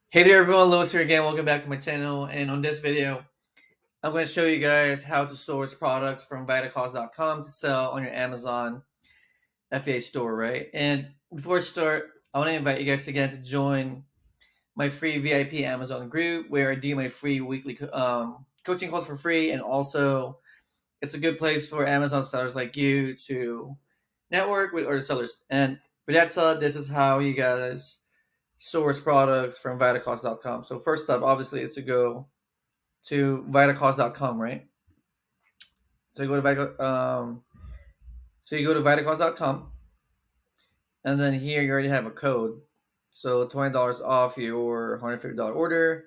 Hey there everyone, Lewis here again. Welcome back to my channel. And on this video, I'm going to show you guys how to source products from Vitacost.com to sell on your Amazon FBA store, right? And before I start, I want to invite you guys again to join my free VIP Amazon group where I do my free weekly coaching calls for free. And also, it's a good place for Amazon sellers like you to network with other sellers. And with that said, this is how you guys source products from Vitacost.com. So first up, obviously, is to go to Vitacost.com, right? So you go to Vitacost.com, and then here you already have a code. So $20 off your $150 order.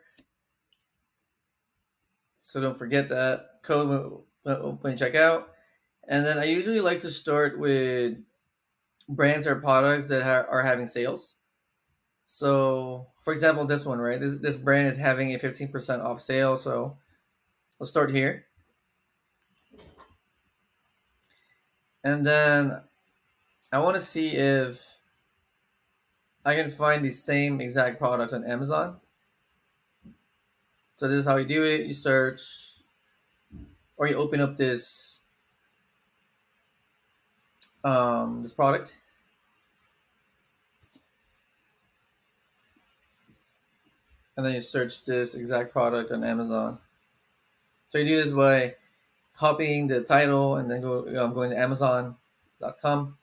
So don't forget that code when you check out. And then I usually like to start with brands or products that are having sales. So, for example, this one, right? This brand is having a 15% off sale. So let's start here. And then I want to see if I can find the same exact product on Amazon. So this is how you do it. You search or you open up this product, and then you search this exact product on Amazon. So you do this by copying the title and then going to Amazon.com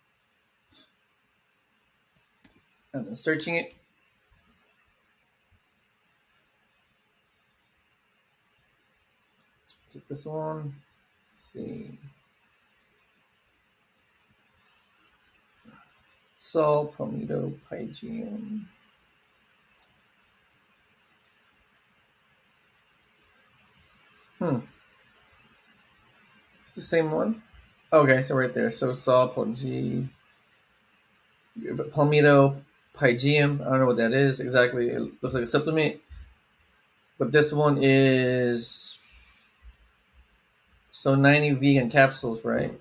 and then searching it. Take this one. Let's see. Saw Palmetto Pygium. It's the same one. Okay, so right there. So Saw Palmetto Pygium. I don't know what that is exactly. It looks like a supplement. But this one is 90 vegan capsules, right?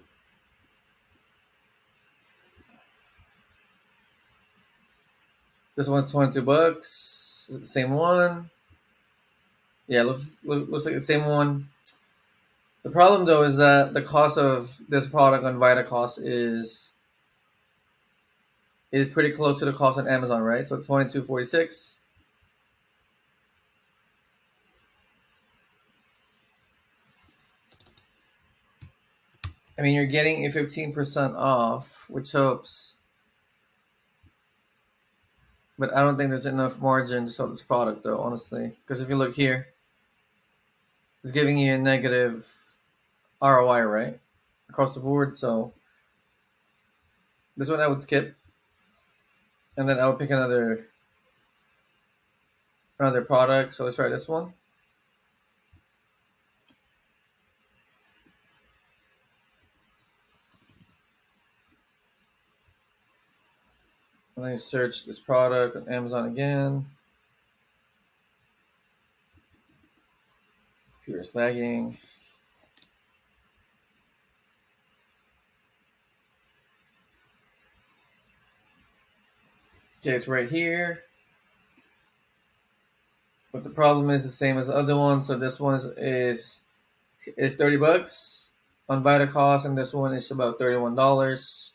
This one's $22. Is it the same one? Yeah, looks like the same one. The problem though is that the cost of this product on Vitacost is pretty close to the cost on Amazon, right? So $22.46. I mean, you're getting a 15% off, which helps. But I don't think there's enough margin to sell this product, though, honestly. Because if you look here, it's giving you a negative ROI, right? Across the board. So this one I would skip. And then I would pick another product. So let's try this one. And then you search this product on Amazon again. Computer's lagging. Okay, it's right here. But the problem is the same as the other one. So this one is $30 on Vitacost, and this one is about $31.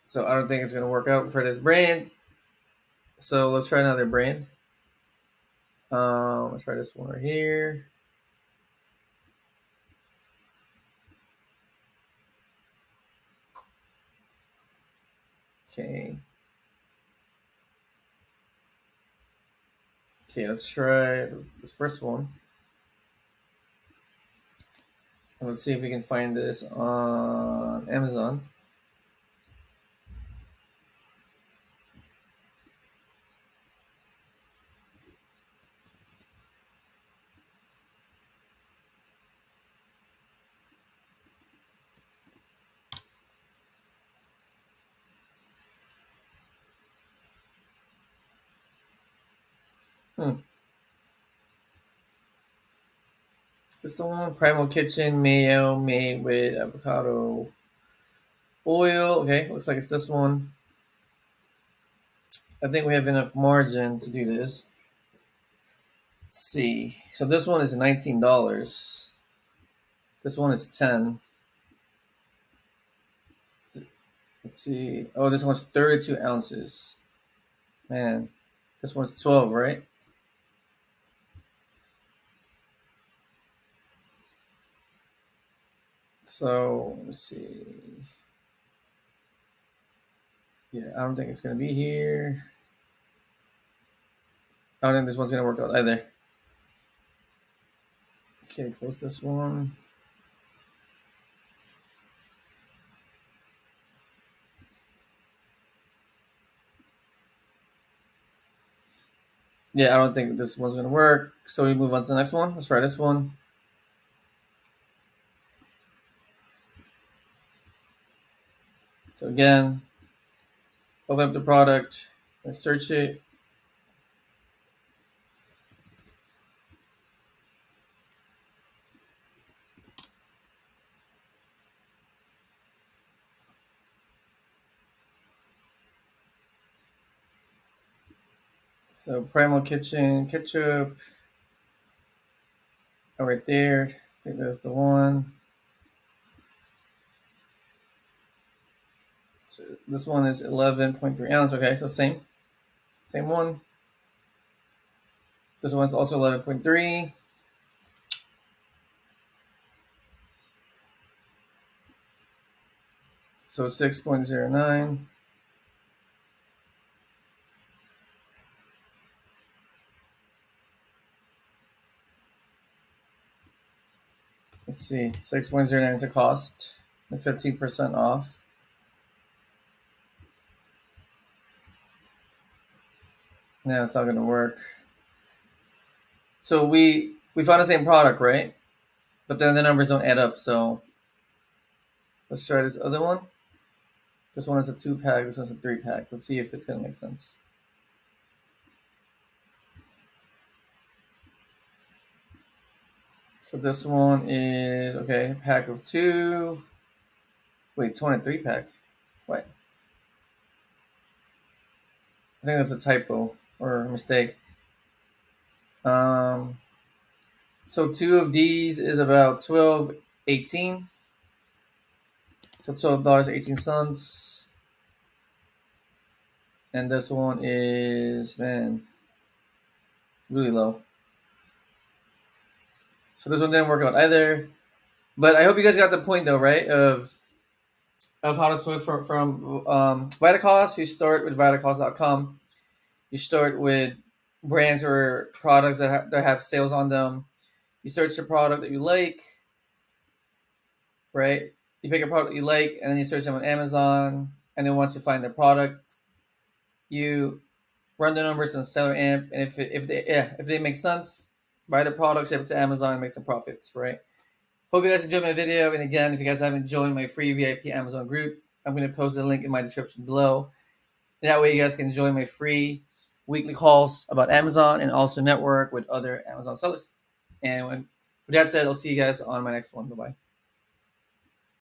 So I don't think it's gonna work out for this brand. So let's try another brand. Let's try this one right here. Okay. Okay, let's try this first one. And let's see if we can find this on Amazon. This one, Primal Kitchen mayo made with avocado oil. Okay, looks like it's this one. I think we have enough margin to do this. Let's see. So this one is $19. This one is 10. Let's see. Oh, this one's 32 ounces. Man, this one's 12, right? So let's see. Yeah, I don't think it's gonna be here. I don't think this one's gonna work out either. Okay, close this one. Yeah, I don't think this one's gonna work. So we move on to the next one. Let's try this one. So again, open up the product, let's search it. So Primal Kitchen ketchup. Oh, right there. I think that's the one. So this one is 11.3 ounce. Okay, so same one. This one's also 11.3. So 6.09. Let's see, 6.09 is the cost, and 15% off. Now it's not going to work. So we found the same product, right? But then the numbers don't add up. So let's try this other one. This one is a 2-pack. This one's a 3-pack. Let's see if it's going to make sense. So this one is, okay, a pack of 2. Wait, 23-pack. What? I think that's a typo or a mistake. So 2 of these is about $12.18. So $12.18. And this one is, man, really low. So this one didn't work out either. But I hope you guys got the point though, right? Of how to source from Vitacost. You start with Vitacost.com. You start with brands or products that have sales on them. You search the product that you like, right? You pick a product you like, and then you search them on Amazon. And then once you find the product, you run the numbers on Seller Amp, and if they make sense, buy the product, ship it to Amazon, and make some profits, right? Hope you guys enjoyed my video. And again, if you guys haven't joined my free VIP Amazon group, I'm going to post the link in my description below. That way you guys can join my free weekly calls about Amazon and also network with other Amazon sellers. And with that said, I'll see you guys on my next one. Bye-bye.